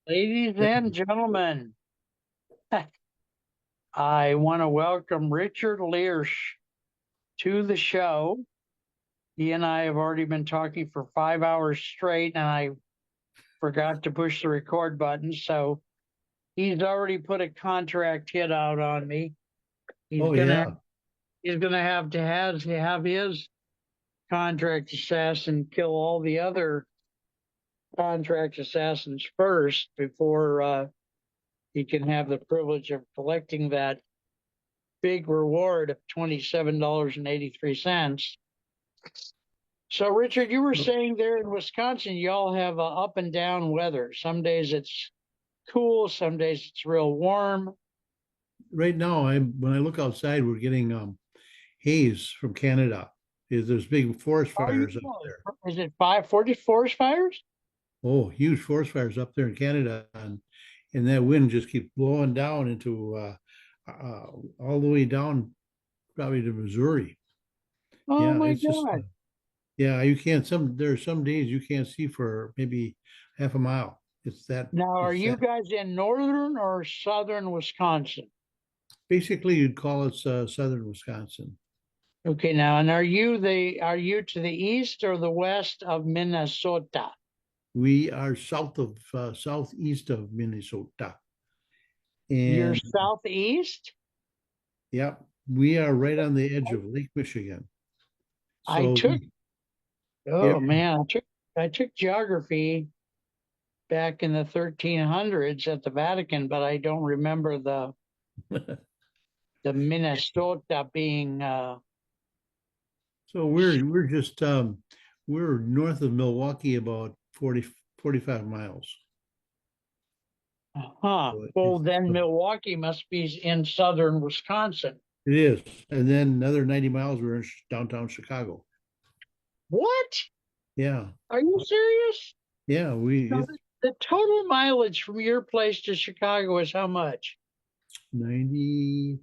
Ladies and gentlemen, I want to welcome Richard Liersch to the show. He and I have already been talking for 5 hours straight, and I forgot to push the record button. So he's already put a contract hit out on me. He's Oh gonna yeah. he's gonna have his contract assassin kill all the other contract assassins first before he can have the privilege of collecting that big reward of $27.83. So, Richard, you were saying there in Wisconsin, y'all have up and down weather. Some days it's cool, some days it's real warm. Right now, when I look outside, we're getting haze from Canada. There's big forest Are you? fires up there. Is it 540 forest fires? Oh, huge forest fires up there in Canada, and that wind just keeps blowing down into all the way down, probably to Missouri. Oh Yeah, my it's just God. yeah. You can't there are some days you can't see for maybe half a mile. It's that Now, are it's you that. guys in northern or southern Wisconsin? Basically, you'd call it southern Wisconsin. Okay, now, and are you to the east or the west of Minnesota? We are southeast of Minnesota. You're And southeast? yeah, we are right on the edge of Lake Michigan. I So took, yeah, oh man, I took geography back in the 1300s at the Vatican, but I don't remember the Minnesota being. so we're just we're north of Milwaukee about 45 miles. Huh. So Well, then Milwaukee must be in southern Wisconsin. it is. And then another 90 miles, we're in downtown Chicago. What? Yeah. Are you serious? Yeah. So It's the total mileage from your place to Chicago is how much? 90,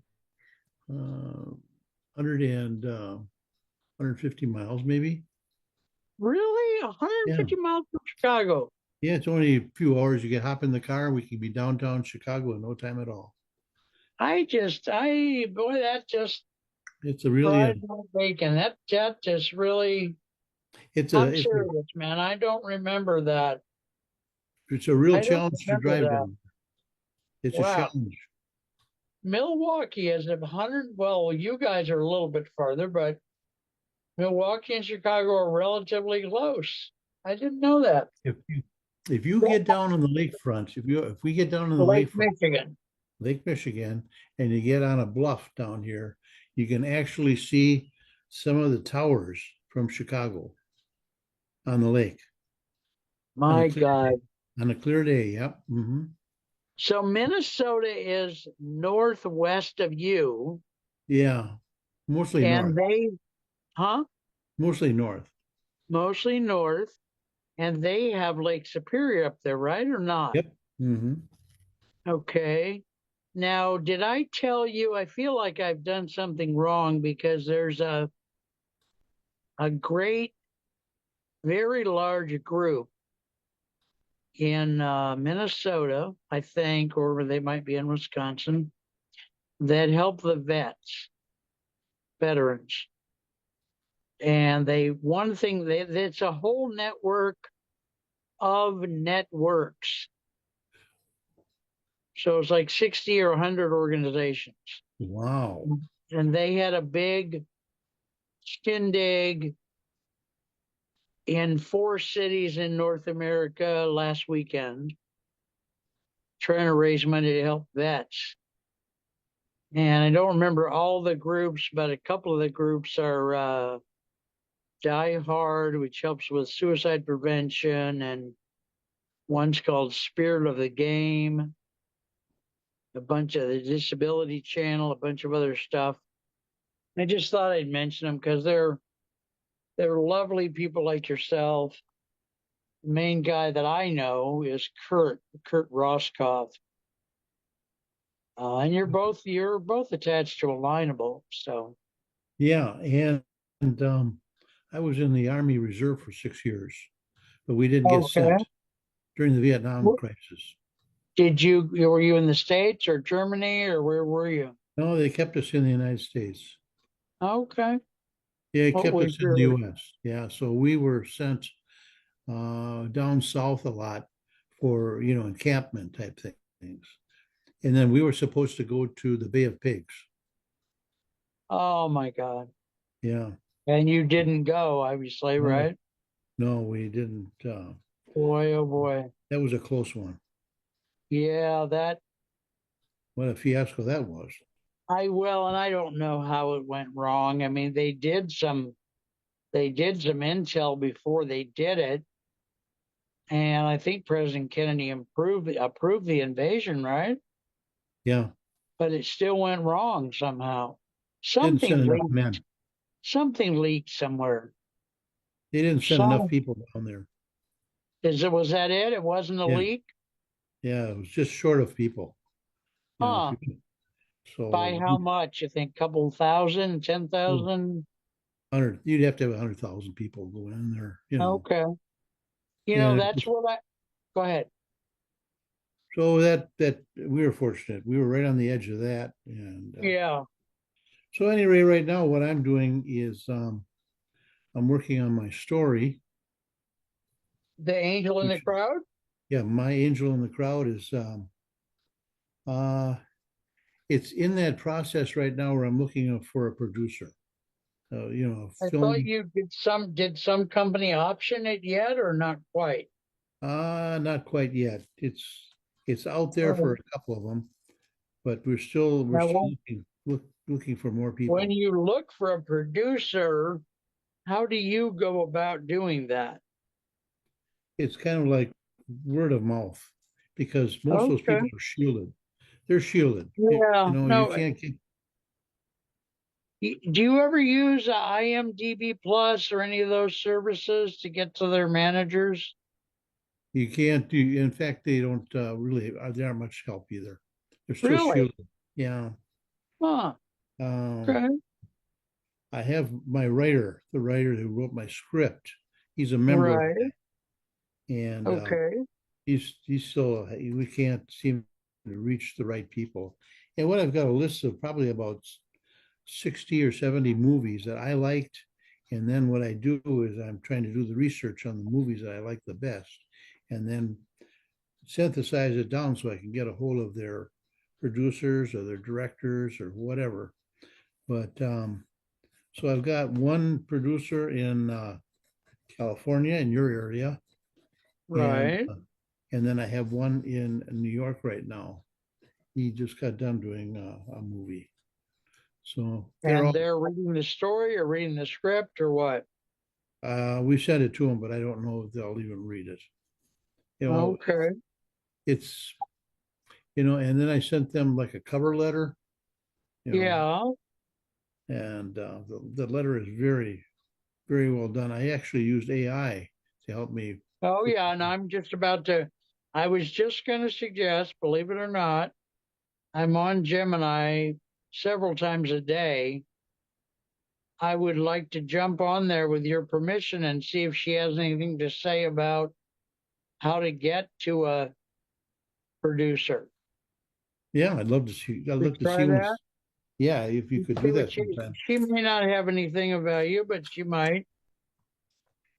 100 and 150 miles, maybe. Really? Yeah. 150 miles from Chicago? Yeah, it's only a few hours. You can hop in the car. We can be downtown Chicago in no time at all. Boy, that just It's a really fried my bacon. That just really, I'm it's a serious, man. I don't remember that. it's a real I don't challenge to remember drive that. down. It's a Wow. challenge. Milwaukee is 100. Well, you guys are a little bit farther, but Milwaukee and Chicago are relatively close. I didn't know that. If you get down on the lakefront, if we get down on the Lake lakefront, Michigan. Lake Michigan, and you get on a bluff down here, you can actually see some of the towers from Chicago on the lake on a My clear day. God. On a clear day, yep. So Minnesota is northwest of you, Yeah, mostly and north. huh? Mostly north. Mostly north, and they have Lake Superior up there, right or not? Yep. Okay. Now, did I tell you? I feel like I've done something wrong because there's a great, very large group in Minnesota, I think, or they might be in Wisconsin, that help the veterans. And it's a whole network of networks. So it's like 60 or 100 organizations. Wow. And they had a big shindig in 4 cities in North America last weekend, trying to raise money to help vets. And I don't remember all the groups, but a couple of the groups are Die Hard, which helps with suicide prevention, and one's called Spirit of the Game, a bunch of the Disability Channel, a bunch of other stuff. I just thought I'd mention them because they're lovely people like yourself. The main guy that I know is Kurt Roscoff. And you're both attached to Alignable. So Yeah, and I was in the Army Reserve for 6 years. but we didn't get Okay. sent during the Vietnam crisis. Were you in the States or Germany or where were you? No, they kept us in the United States. Okay. Yeah, they What kept was us in the your, U.S. Yeah, so we were sent down south a lot for, encampment type things. And then we were supposed to go to the Bay of Pigs. oh my God. Yeah. And you didn't go, obviously, No, right? no, we didn't. Boy, oh boy. That was a close one. Yeah, that What a fiasco that was. and I don't know how it went wrong. I mean, they did some intel before they did it, and I think President Kennedy approved the invasion, right? Yeah. But it still went wrong somehow. Didn't send Something enough leaked. men. Something leaked somewhere. They didn't send enough Some people down there. was that it? It wasn't a Yeah. leak? Yeah. It was just short of people. If Huh. you, By so how much? You think couple thousand, ten oh, thousand? 100, you'd have to have 100,000 people going in there. Okay. And That's what I go ahead. so that we were fortunate. We were right on the edge of that. And Yeah. so anyway, right now what I'm doing is I'm working on my story. The angel in the Which crowd? yeah, my angel in the crowd is uh it's in that process right now where I'm looking for a producer. I thought Film. you did some company option it yet or not quite? Not quite yet. It's out there for Oh. a couple of them, but we're still Now, looking for more when people. you look for a producer, how do you go about doing that? It's kind of like word of mouth because most of those Okay. people are shielded. They're shielded. Yeah. You No. can't get. Do you ever use IMDb Plus or any of those services to get to their managers? You can't do. In fact, they don't really. They aren't much help either. They're still Really? shielded. Yeah. Huh. Um, Okay. I have my writer, the writer who wrote my script. He's a member of Right. that, and Okay. he's still. We can't seem to reach the right people. And what I've got a list of probably about 60 or 70 movies that I liked. And then what I do is I'm trying to do the research on the movies that I like the best, and then synthesize it down so I can get a hold of their producers or their directors or whatever. But so I've got one producer in California in your area, and Right. and then I have one in New York right now. He just got done doing a movie, so they're And all. they're reading the story or reading the script or what? We sent it to them, but I don't know if they'll even read it. You know, Okay. it's and then I sent them like a cover letter, you know, Yeah. and the letter is very, very well done. I actually used AI to help me. Oh, Put, yeah. And I was just going to suggest, believe it or not, I'm on Gemini several times a day. I would like to jump on there with your permission and see if she has anything to say about how to get to a producer. yeah, I'd love to see. I'd We love to try see that. what's. Yeah, if you could See do what that sometime. she may not have anything about you, but she might.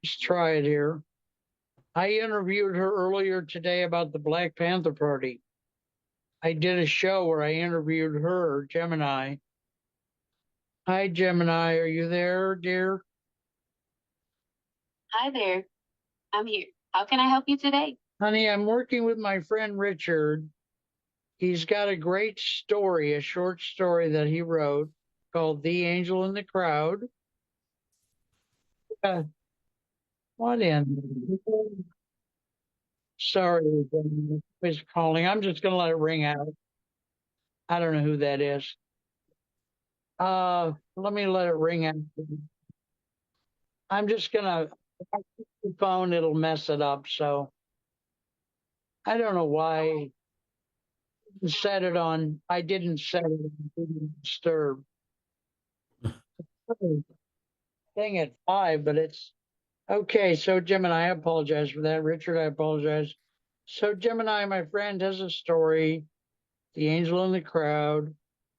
Just try it here. I interviewed her earlier today about the Black Panther Party. I did a show where I interviewed her, Gemini. Hi, Gemini. Are you there, dear? Hi there, I'm here. How can I help you today? Honey, I'm working with my friend Richard. He's got a great story, a short story that he wrote called The Angel in the Crowd. Uh, what in? Sorry, is calling. I'm just going to let it ring out. I don't know who that is. Let me let it ring out. I'm just going to phone. It'll mess it up. So I don't know why I set it on. I didn't set it on Didn't disturb. Thing at 5, but it's Okay, so Gemini, I apologize for that. Richard, I apologize. So Gemini, my friend, has a story, The Angel in the Crowd.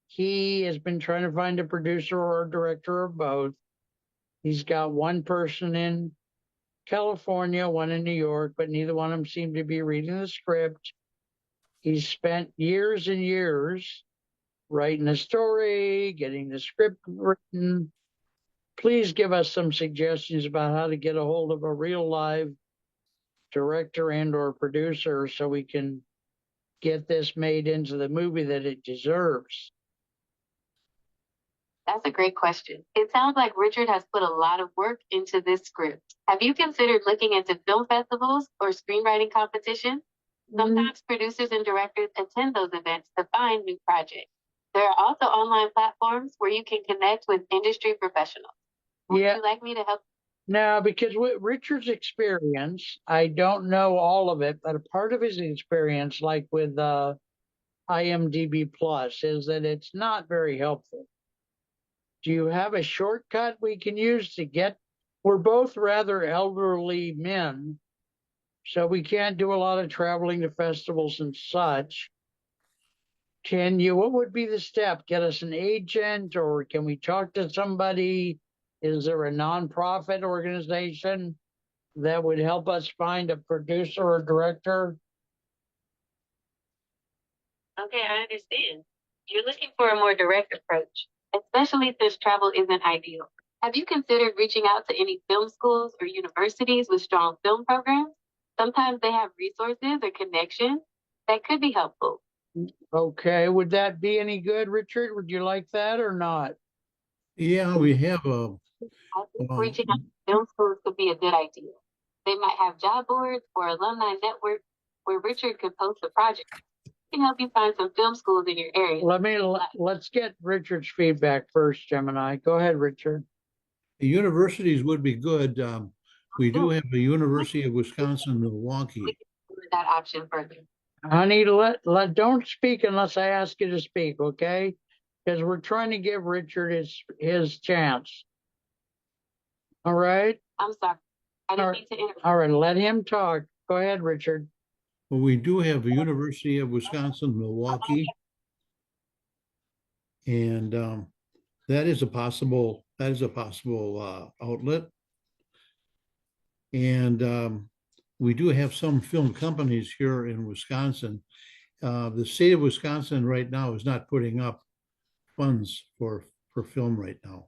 He has been trying to find a producer or a director or both. He's got one person in California, one in New York, but neither one of them seem to be reading the script. He's spent years and years writing a story, getting the script written. Please give us some suggestions about how to get a hold of a real live director and or producer so we can get this made into the movie that it deserves. That's a great question. It sounds like Richard has put a lot of work into this script. Have you considered looking into film festivals or screenwriting competitions? Sometimes producers and directors attend those events to find new projects. There are also online platforms where you can connect with industry professionals. Would Yeah, you like me to help? now because with Richard's experience, I don't know all of it, but a part of his experience, like with IMDb Plus, is that it's not very helpful. Do you have a shortcut we can use to get? We're both rather elderly men, so we can't do a lot of traveling to festivals and such. Can you, what would be the step? Get us an agent or can we talk to somebody? Is there a nonprofit organization that would help us find a producer or director? Okay, I understand. You're looking for a more direct approach, especially since travel isn't ideal. Have you considered reaching out to any film schools or universities with strong film programs? Sometimes they have resources or connections that could be helpful. Okay, would that be any good, Richard? Would you like that or not? Yeah, we have a, I think uh, reaching out to film schools could be a good idea. They might have job boards or alumni networks where Richard could post a project. It can help you find some film schools in your area. Let's get Richard's feedback first, Gemini. Go ahead, Richard. the universities would be good. We do have a University of Wisconsin, Milwaukee. That option further. Honey, don't speak unless I ask you to speak, okay? Because we're trying to give Richard his chance. All right? I'm sorry. I All didn't right. mean to interrupt. All right, let him talk. Go ahead, Richard. Well, we do have a University of Wisconsin, Milwaukee, and that is a possible outlet. And we do have some film companies here in Wisconsin. The state of Wisconsin right now is not putting up funds for film right now.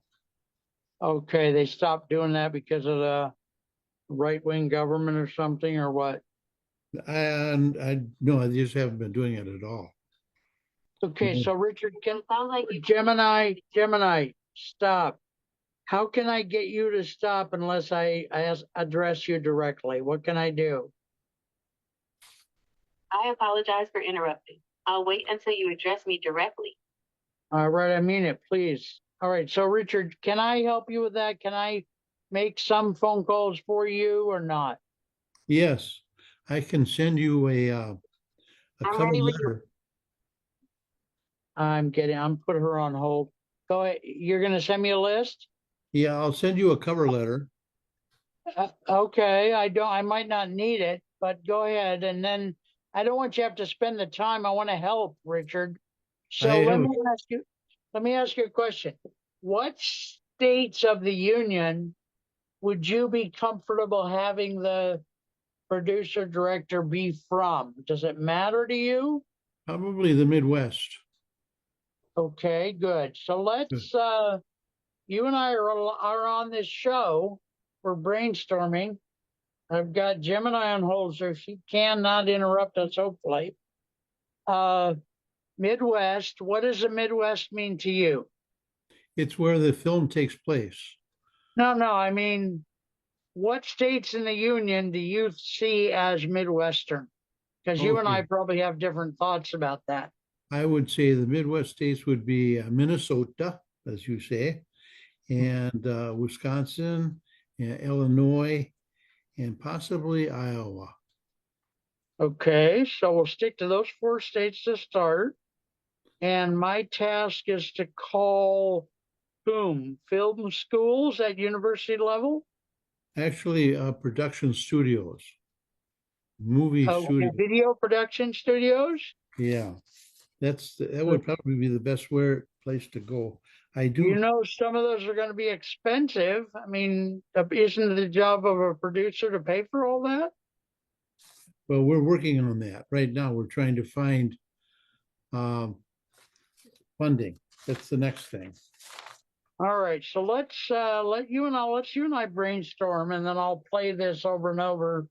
Okay, they stopped doing that because of the right-wing government or something, or what? And I no, I just haven't been doing it at all. Okay, Yeah. so Richard, It sounds like you Gemini, stop. How can I get you to stop unless I address you directly? What can I do? I apologize for interrupting. I'll wait until you address me directly. All right, I mean it, please. All right, so Richard, can I help you with that? Can I make some phone calls for you or not? Yes, I can send you a I'm cover ready when you letter. I'm putting her on hold. Go ahead. You're gonna send me a list? Yeah, I'll send you a cover letter. Okay, I might not need it, but go ahead. And then I don't want you to have to spend the time. I want to help, Richard. I So have let me ask you a question. What states of the union would you be comfortable having the producer director be from? Does it matter to you? probably the Midwest. Okay, good. So Good. you and I are on this show. We're brainstorming. I've got Gemini on hold, so she cannot interrupt us, hopefully. Uh, Midwest, what does the Midwest mean to you? It's where the film takes place. No, I mean, what states in the Union do you see as Midwestern? Because you and I Okay, probably have different thoughts about that. I would say the Midwest states would be Minnesota, as you say, and Wisconsin, and Illinois, and possibly Iowa. Okay, so we'll stick to those four states to start. And my task is to call whom? Film schools at university level? Actually, production studios, movie Okay, studio. video production studios. Yeah, that But would probably be the best place to go. I you do. know, some of those are going to be expensive. I mean, isn't it the job of a producer to pay for all that? Well, we're working on that right now. We're trying to find um, funding. That's the next thing. All right, so let's you and I brainstorm, and then I'll play this over and over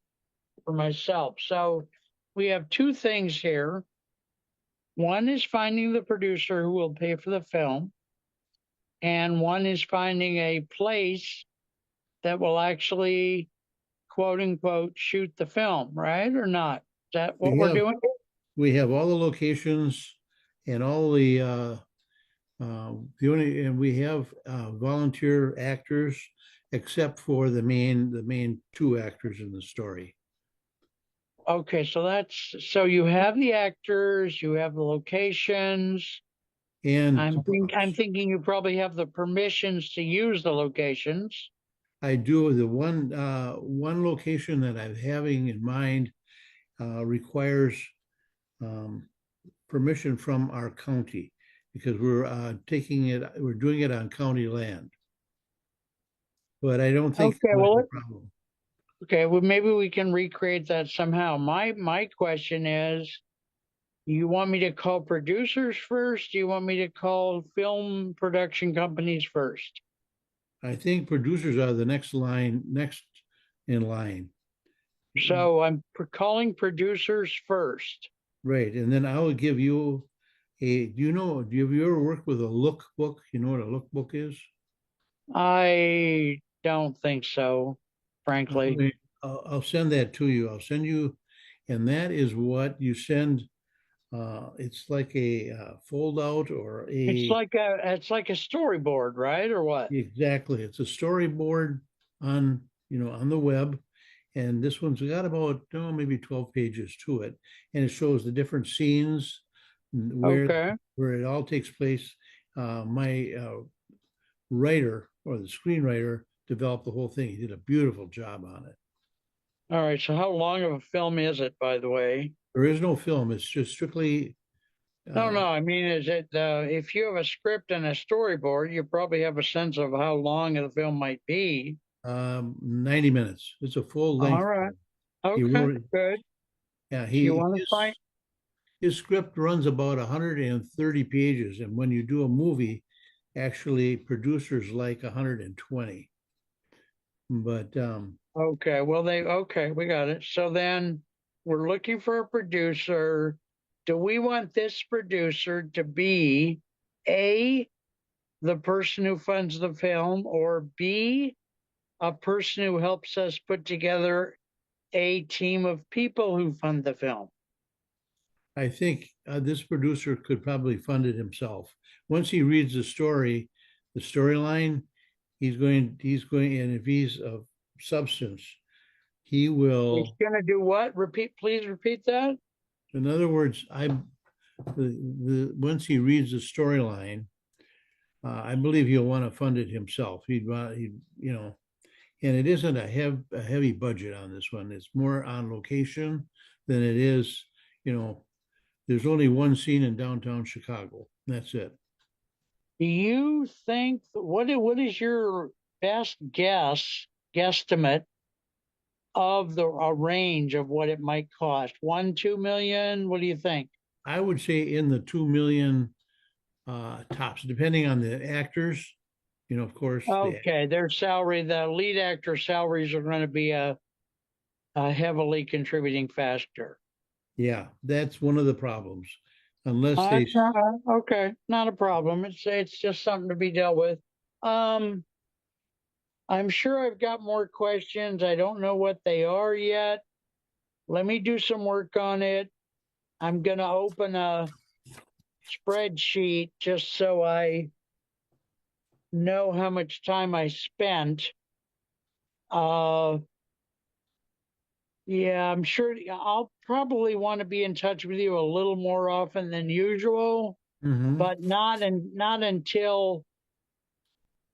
for myself. So we have two things here. One is finding the producer who will pay for the film, and one is finding a place that will actually quote unquote shoot the film, right? Or not? Is that what We we're have doing? we have all the locations and all the only and we have volunteer actors except for the main two actors in the story. Okay, so you have the actors, you have the locations. And I'm thinking you probably have the permissions to use the locations. I do the one location that I'm having in mind requires um, permission from our county because we're doing it on county land. But I don't think Okay, we'll have well, a problem. okay, well maybe we can recreate that somehow. My question is, you want me to call producers first? Do you want me to call film production companies first? I think producers are the next in line. So I'm calling producers first. Right. And then I will give you have you ever worked with a lookbook? You know what a lookbook is? I don't think so, frankly. Okay. I'll send that to you. I'll send you, and that is what you send. It's like a fold out or It's like a storyboard, right? Or what? exactly. It's a storyboard on, on the web. And this one's got about, maybe 12 pages to it. And it shows the different scenes where Okay. where it all takes place. My writer or the screenwriter developed the whole thing. He did a beautiful job on it. All right. So how long of a film is it, by the way? There is no film. It's just strictly No, uh, no. I mean, is it if you have a script and a storyboard, you probably have a sense of how long the film might be. 90 minutes. It's a full All length right. film. He Okay. wrote it. Good. Yeah, You want to find? his script runs about 130 pages, and when you do a movie, actually producers like 120. But Okay. Well, okay. We got it. So then we're looking for a producer. Do we want this producer to be A, the person who funds the film, or B, a person who helps us put together a team of people who fund the film? I think this producer could probably fund it himself. Once he reads the storyline, he's going, and if he's of substance, he He's will. going to do what? Please repeat that. In other words, once he reads the storyline, I believe he'll want to fund it himself. And it isn't a heavy budget on this one. It's more on location than it is, you know, there's only one scene in downtown Chicago. That's it. Do you think what is your best guesstimate of the a range of what it might cost? 1, 2 million? What do you think? I would say in the 2 million tops, depending on the actors. Of course, Okay, the lead actor salaries are going to be a heavily contributing factor. yeah, that's one of the problems. Unless they, That's not okay, not a problem. It's just something to be dealt with. Um, I'm sure I've got more questions. I don't know what they are yet. Let me do some work on it. I'm going to open a spreadsheet just so I know how much time I spent. Uh, yeah, I'm sure I'll probably want to be in touch with you a little more often than usual, Mhm. but not until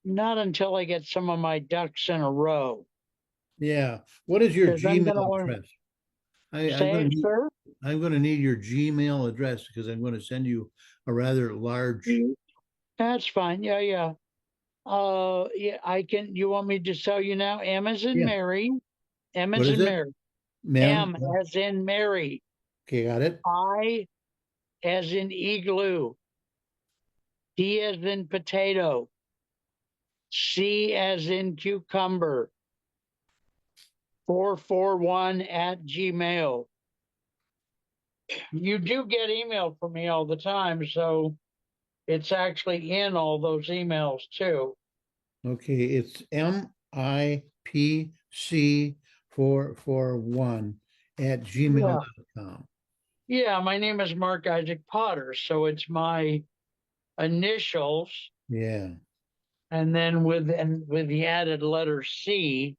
I get some of my ducks in a row. Yeah. What is your because I'm Gmail gonna want address? I'm say gonna it, need sir. your Gmail address because I'm going to send you a rather large. That's fine. Yeah, yeah. Yeah, I can. You want me to tell you now? M as in Yeah. Mary. M What as is in it, Mary. ma'am? M as in Mary. Okay, got it. I as in igloo. D as in potato. C as in cucumber. 441 at Gmail. You do get email from me all the time, so it's actually in all those emails too. Okay, it's MIPC441 at Yeah. gmail.com. Yeah, my name is Mark Isaac Potter, so it's my initials Yeah, and then with the added letter C,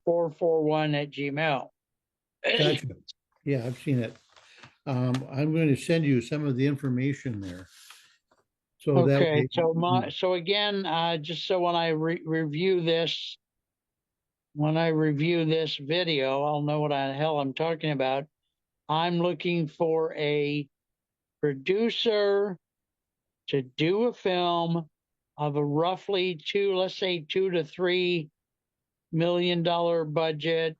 441 at Gmail. gotcha. Yeah, I've seen it. I'm going to send you some of the information there. So that Okay, way, so again, just so when I when I review this video, I'll know what the hell I'm talking about. I'm looking for a producer to do a film of a roughly let's say $2 to $3 million budget,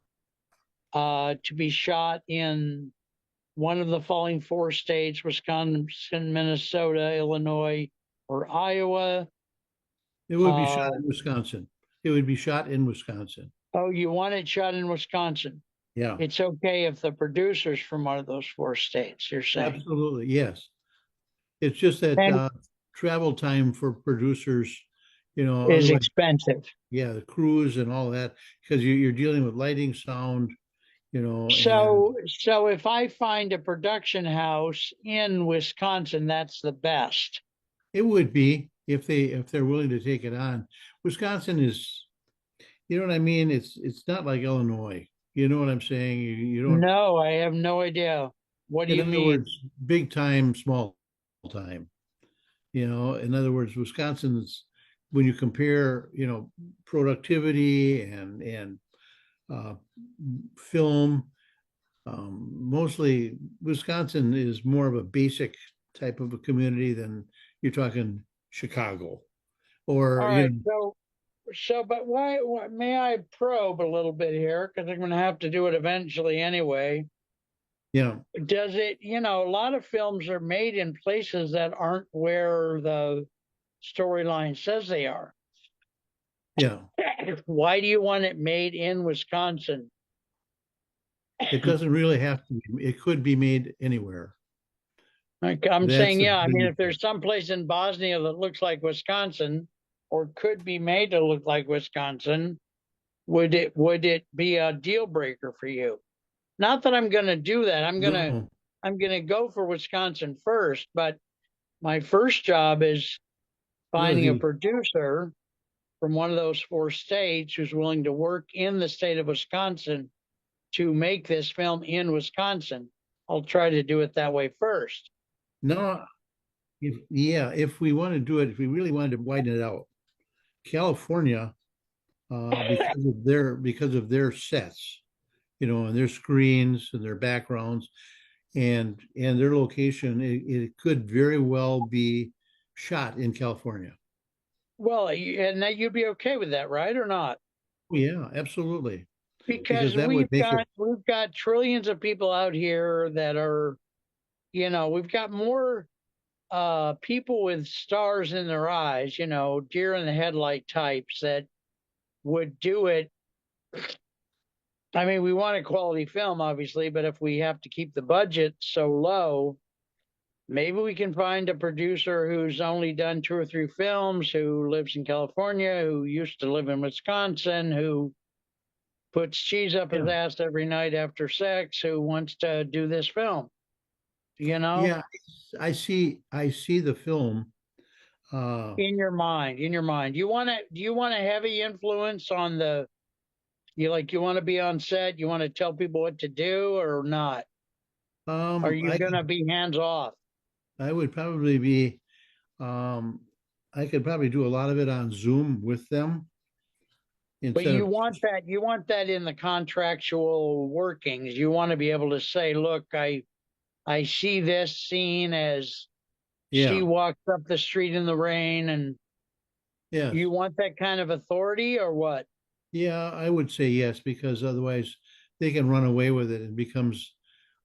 to be shot in one of the following four states: Wisconsin, Minnesota, Illinois, or Iowa. it would be shot Uh, in Wisconsin. It would be shot in Wisconsin. oh, you want it shot in Wisconsin? Yeah, It's okay if the producer's from one of those four states, you're saying. absolutely. Yes. It's just that And travel time for producers, is otherwise, expensive. yeah, the crews and all that, because you're dealing with lighting, sound, and So if I find a production house in Wisconsin, that's the best. it would be if they're willing to take it on. Wisconsin is, you know what I mean? It's not like Illinois. You know what I'm saying? You don't, No, I have no idea. What do in you other mean? words, big time, small time. In other words, Wisconsin's when you compare, productivity and uh, film. Mostly, Wisconsin is more of a basic type of a community than you're talking Chicago All or right, but why may I probe a little bit here? Because I'm going to have to do it eventually anyway. you know, Does it, a lot of films are made in places that aren't where the storyline says they are. yeah. Why do you want it made in Wisconsin? It doesn't really have to be. It could be made anywhere. Like I'm That's saying, the yeah, I mean, if beauty. there's some place in Bosnia that looks like Wisconsin or could be made to look like Wisconsin, would it be a deal breaker for you? Not that I'm going to do that. No, I'm going to go for Wisconsin first, but my first job is well, finding a the producer from one of those four states who's willing to work in the state of Wisconsin to make this film in Wisconsin. I'll try to do it that way first. no. If we want to do it, if we really wanted to widen it out, California, because of their sets, and their screens and their backgrounds and their location, it could very well be shot in California. Well, and that you'd be okay with that, right, or not? Oh, yeah, absolutely. Because Because that would make it, we've got trillions of people out here that are, we've got more people with stars in their eyes, deer in the headlight types that would do it. I mean, we want a quality film, obviously, but if we have to keep the budget so low, maybe we can find a producer who's only done two or three films, who lives in California, who used to live in Wisconsin, who puts cheese up his yeah, ass every night after sex, who wants to do this film, you know, yeah. I see the film. in your mind. Do you want a heavy influence on you want to be on set, you want to tell people what to do or not? Are you I going to could, be hands off? I would probably be, um, I could probably do a lot of it on Zoom with them. But instead of, you want that in the contractual workings. You want to be able to say, look, I see this scene as she yeah, walks up the street in the rain, and yes. you want that kind of authority or what? Yeah, I would say yes, because otherwise they can run away with it and becomes,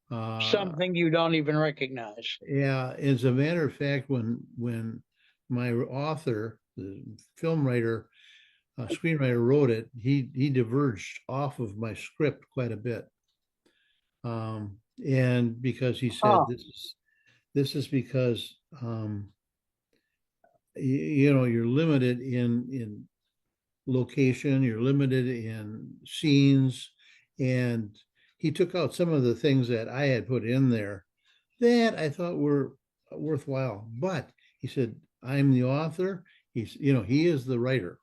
Something you don't even recognize. yeah, as a matter of fact, when my author, the film writer, screenwriter wrote it, he diverged off of my script quite a bit. And because he said Oh, this is because you know, you're limited in location, you're limited in scenes, and he took out some of the things that I had put in there that I thought were worthwhile. But he said, I'm the author. He's, you know, he is the writer.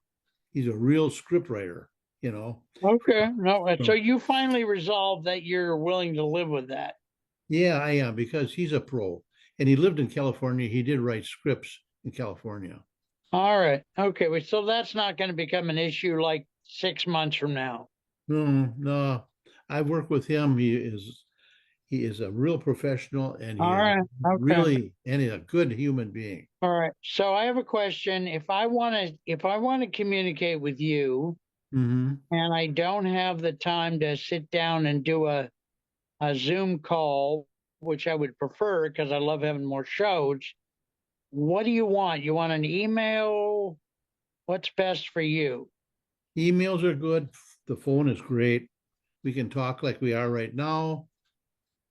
He's a real script writer, you know. okay. No, so So, you finally resolved that you're willing to live with that. yeah, I am, because he's a pro and he lived in California. He did write scripts in California. All right. Okay. Well, so that's not going to become an issue like 6 months from now. No, no, I work with him. He is a real professional, and he All is right. Okay. really and he's a good human being. All right. So I have a question. If I want to communicate with you Hmm. and I don't have the time to sit down and do a Zoom call, which I would prefer because I love having more shows, what do you want? You want an email? What's best for you? Emails are good. The phone is great. We can talk like we are right now.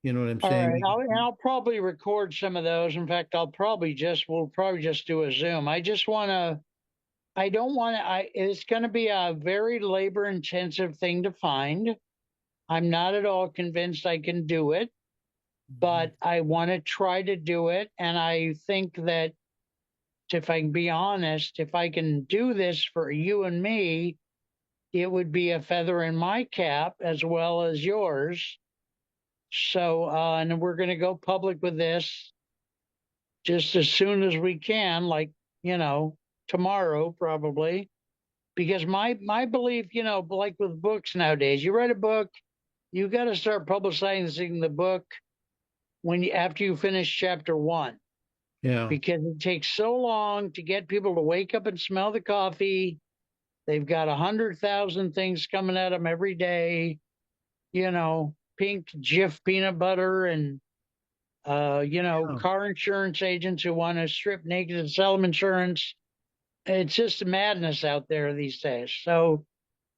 You know what I'm All saying? right, I'll probably record some of those. In fact, we'll probably just do a Zoom. I don't want to, it's going to be a very labor intensive thing to find. I'm not at all convinced I can do it, but I want to try to do it. And I think that if I can be honest, if I can do this for you and me, it would be a feather in my cap as well as yours. So, and we're going to go public with this just as soon as we can, like, you know, tomorrow probably. Because my belief, you know, like with books nowadays, you write a book, you got to start publicizing the book after you finish chapter one, Yeah. because it takes so long to get people to wake up and smell the coffee. They've got 100,000 things coming at them every day, you know, pink Jif peanut butter and you know, Yeah. car insurance agents who want to strip naked and sell them insurance. It's just madness out there these days. So,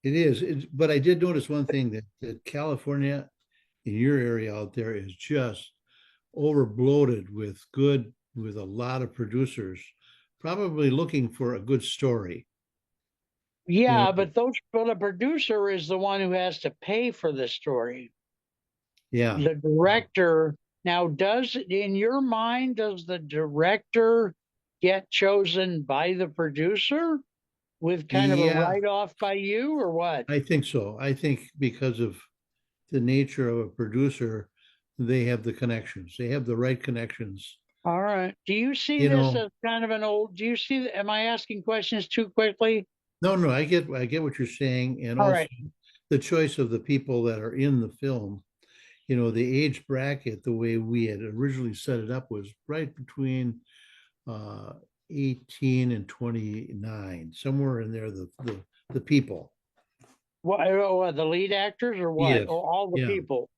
It is. But I did notice one thing, that California, in your area out there, is just over bloated with a lot of producers, probably looking for a good story. You yeah, know, but a producer is the one who has to pay for the story. yeah. The director, now, in your mind, does the director get chosen by the producer with kind of a Yeah, write off by you or what? I think so. I think because of the nature of a producer, they have the connections. They have the right connections. All right. Do you see You this know, as kind of do you see, am I asking questions too quickly? no, no, I get what you're saying, and All also right. the choice of the people that are in the film. You know, the age bracket, the way we had originally set it up, was right between uh 18 and 29, somewhere in there, the people. What, the lead actors or what? Yes. Or all the Yeah. people?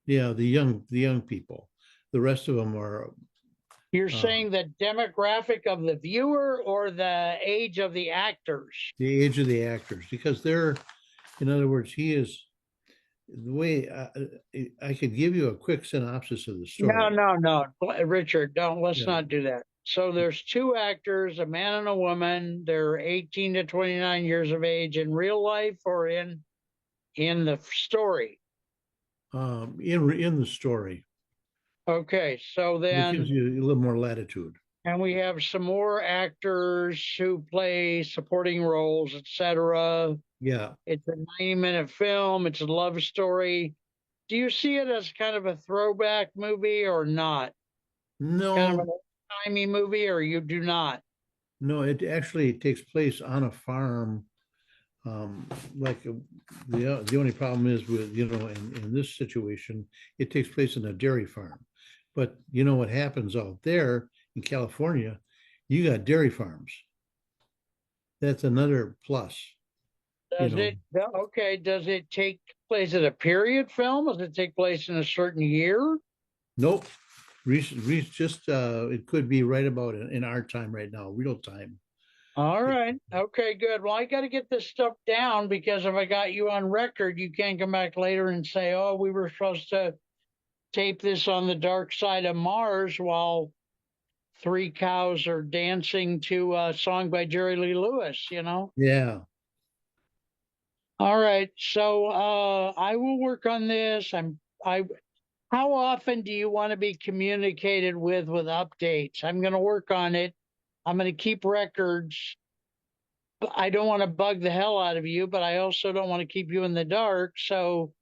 Yeah, the young people. The rest of them are You're uh saying the demographic of the viewer or the age of the actors? the age of the actors, because they're, in other words, he is the way I could give you a quick synopsis of the No, story. no, no. Richard, don't, let's Yeah. not do that. So there's two actors, a man and a woman. They're 18 to 29 years of age in real life or in the story. In the story, Okay, so which gives then, you a little more latitude. and we have some more actors who play supporting roles, etc. Yeah. It's a 90-minute film. It's a love story. Do you see it as kind of a throwback movie or not? Kind of No, an old-timey movie, or you do not? no, it actually takes place on a farm, Like the only problem is with, in this situation, it takes place in a dairy farm. But you know what happens out there in California, you got dairy farms. That's another plus, you Does know. it, okay, does it take place at a period film? Does it take place in a certain year? Nope. Just it could be right about in our time right now, real time. All right. Okay, good. Well, I got to get this stuff down because if I got you on record, you can't come back later and say, oh, we were supposed to tape this on the dark side of Mars while three cows are dancing to a song by Jerry Lee Lewis, you know? Yeah. All right. So I will work on this. I how often do you want to be communicated with updates? I'm going to work on it. I'm going to keep records. I don't want to bug the hell out of you, but I also don't want to keep you in the dark. So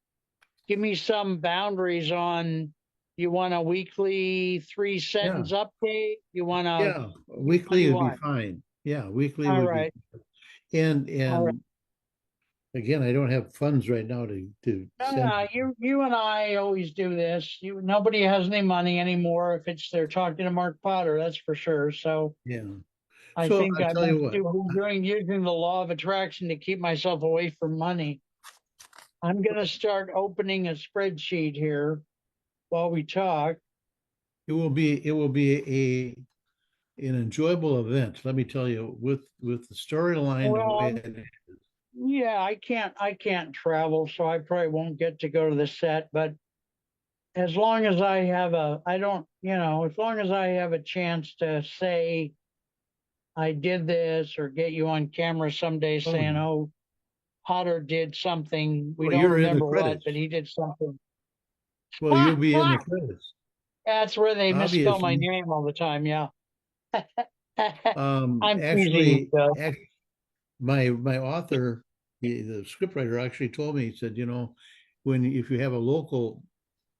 give me some boundaries on, you want a weekly three Yeah. sentence update? You want to, Yeah. what do Weekly you would be want? fine. Yeah, weekly All would be. right. And All right. again, I don't have funds right now to No, send. no, you and I always do this. Nobody has any money anymore if it's they're talking to Mark Potter, that's for sure. So Yeah. I So think I I tell you must what, do doing using the law of attraction to keep myself away from money. I'm gonna start opening a spreadsheet here while we talk. it will be an enjoyable event. Let me tell you, with the storyline the way Well, it is. yeah, I can't travel, so I probably won't get to go to the set, but as long as I have a I don't, as long as I have a chance to say I did this or get you on camera someday Oh, saying, oh, Potter did something. We well, don't you're in the remember what, credits. but he did something. Well, you'll be in the credits. That's where they misspell my Obviously, name all the time. Yeah. I'm teasing you, actually, Phil. my author, the scriptwriter, actually told me. He said, when if you have a local,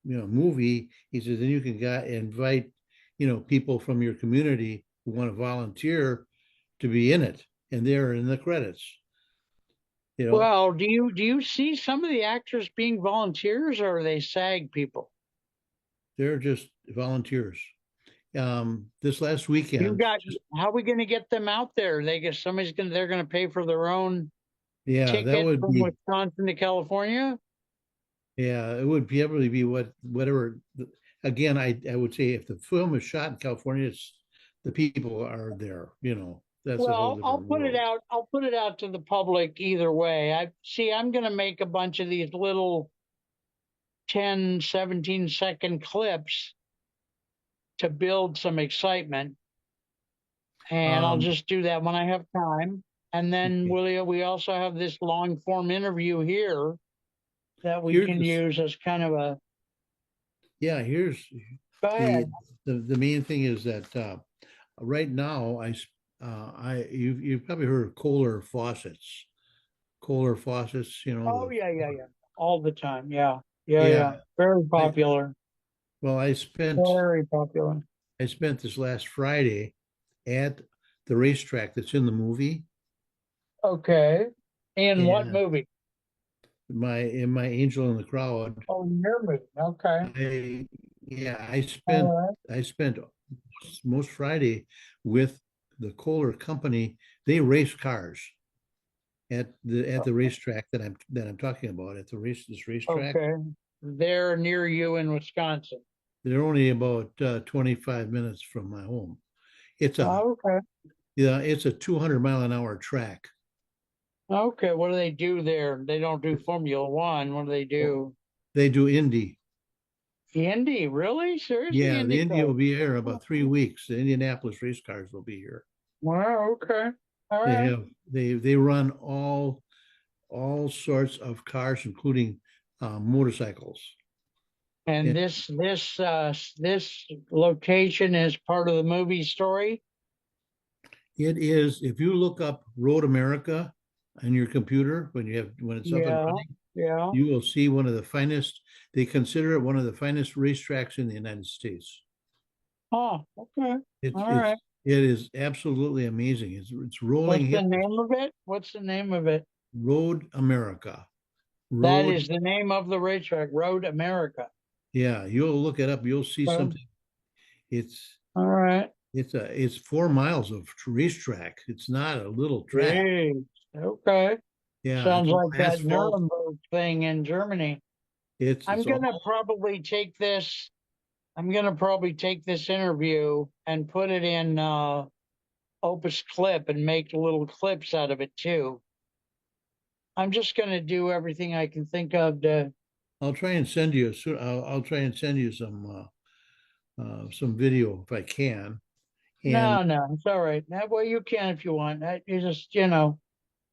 movie, he says, then you can invite, people from your community who want to volunteer to be in it, and they're in the credits. You know, Well, do you see some of the actors being volunteers or are they SAG people? they're just volunteers. This last You weekend, got just how are we going to get them out there? They get they're going to pay for their own yeah, that ticket would from be Wisconsin to California. yeah, it would probably be whatever. Again, I would say if the film is shot in California, the people are there. That's a whole Well, I'll different put it world. out. I'll put it out to the public either way. I'm going to make a bunch of these little 10, 17-second clips to build some excitement. And I'll Um, just do that when I have time. And then okay. we also have this long form interview here that we Here's can this. use as kind of a, Yeah, here's go the ahead. the main thing is that right now you've probably heard of Kohler faucets. Kohler faucets, Oh, yeah, yeah, yeah. All the time. Yeah. Yeah, yeah. yeah. Very I popular. well, Very popular. I spent this last Friday at the racetrack that's in the movie, Okay. In what and movie? my angel in the crowd. Oh, your movie. Okay. I yeah, I All spent right. I spent most Friday with the Kohler company. They race cars at the racetrack that I'm talking about at this racetrack. Okay. They're near you in Wisconsin. They're only about 25 minutes from my home. It's a Oh, okay. yeah, it's a 200 mile an hour track. Okay. What do they do there? They don't do Formula One. What do they Well, do? they do Indy. Indy, really? Seriously, Yeah, the Indy IndyCar? will be here Oh, about 3 weeks. The Indianapolis race cars will be here. wow. Okay. All They right. have they run all sorts of cars, including motorcycles. And And this location is part of the movie story. it is, if you look up Road America on your computer when it's up and Yeah. running, Yeah. you will see one of the finest. They consider it one of the finest racetracks in the United States. Oh, okay. It's All it's right. it is absolutely amazing. It's rolling What's the hills. name of it? What's the name of it? Road America. That Road, is the name of the racetrack, Road America. yeah, you'll look it up. You'll see Well, something. It's all right. it's 4 miles of racetrack. It's not a little track. Hey, okay. Yeah, Sounds it's all like that asphalt. Nuremberg thing in Germany. I'm It's all gonna probably take this. I'm gonna probably take this interview and put it in Opus Clip and make little clips out of it too. I'm just gonna do everything I can think of to. I'll try and send you I'll try and send you some video if I can. And No, no, it's all right. Well, you can if you want. You just, you know,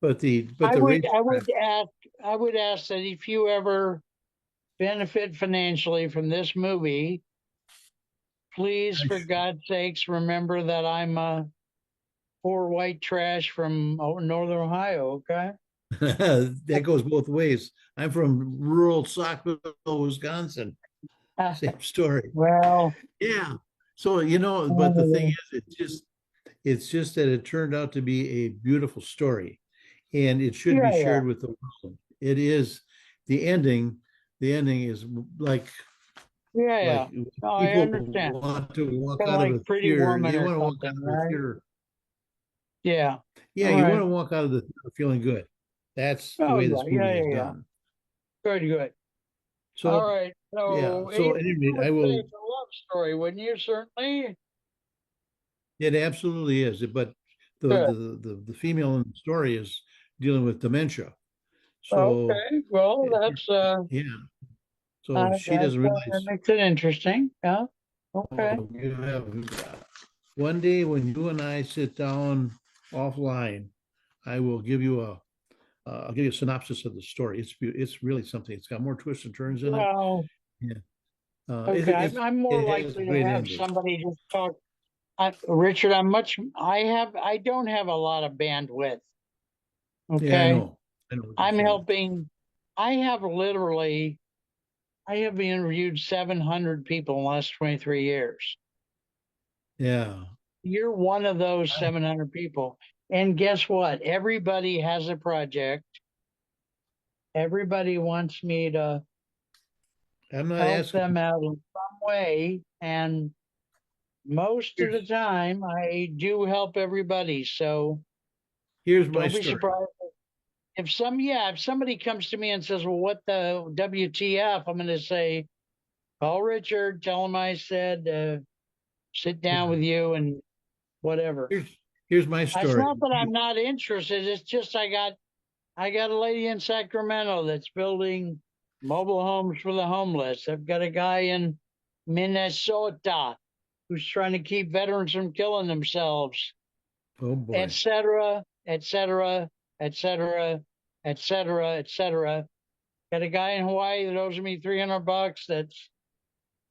but the I racetrack. would ask, I would ask that if you ever benefit financially from this movie, please, for God's sakes, remember that I'm a poor white trash from Northern Ohio. Okay. That goes both ways. I'm from rural Saukville, Wisconsin. Same story. Well, Yeah. So, but the thing anyway, is, it's just that it turned out to be a beautiful story and it should yeah, be yeah, shared with the world. It is the ending. The ending is yeah, like yeah. No, I people understand. want to walk Kind of out of like a Pretty theater. Woman They or want to walk out something, of the right? theater. Yeah. Yeah, All you want right. to walk out of the theater feeling good. That's the Oh, way yeah, this yeah, movie is yeah, yeah. done. Good, good. All So, right. yeah. So, So you anyway, would I say will. it's a love story, wouldn't you? Certainly. It absolutely is. But Good. the female in the story is dealing with dementia. So, Okay. Well, it- that's yeah. So she that doesn't that realize. makes it interesting. Yeah. Okay. Oh, you have one day when you and I sit down offline, I will give you I'll give you a synopsis of the story. It's really something. It's got more twists and turns in it. Well, Yeah. okay. I'm more It has a likely to great have ending. somebody just talk. Richard, I don't have a lot of bandwidth. Yeah, I Okay. know. I know what you're I'm saying. helping. I have literally, I have interviewed 700 people in the last 23 years. Yeah. You're one of those I, 700 people. And guess what? Everybody has a project. Everybody wants me to I'm not help asking. them out in some way. And most of the Here's time, I do help everybody. So here's my don't be story. surprised. If somebody comes to me and says, well, what the WTF? I'm going to say, call Richard, tell him I said, sit down Yeah. with you and whatever. Here's here's my It's story. not that I'm not interested. It's just I got a lady in Sacramento that's building mobile homes for the homeless. I've got a guy in Minnesota who's trying to keep veterans from killing themselves, Oh et boy. cetera, et cetera, et cetera, et cetera, et cetera. Got a guy in Hawaii that owes me $300. That's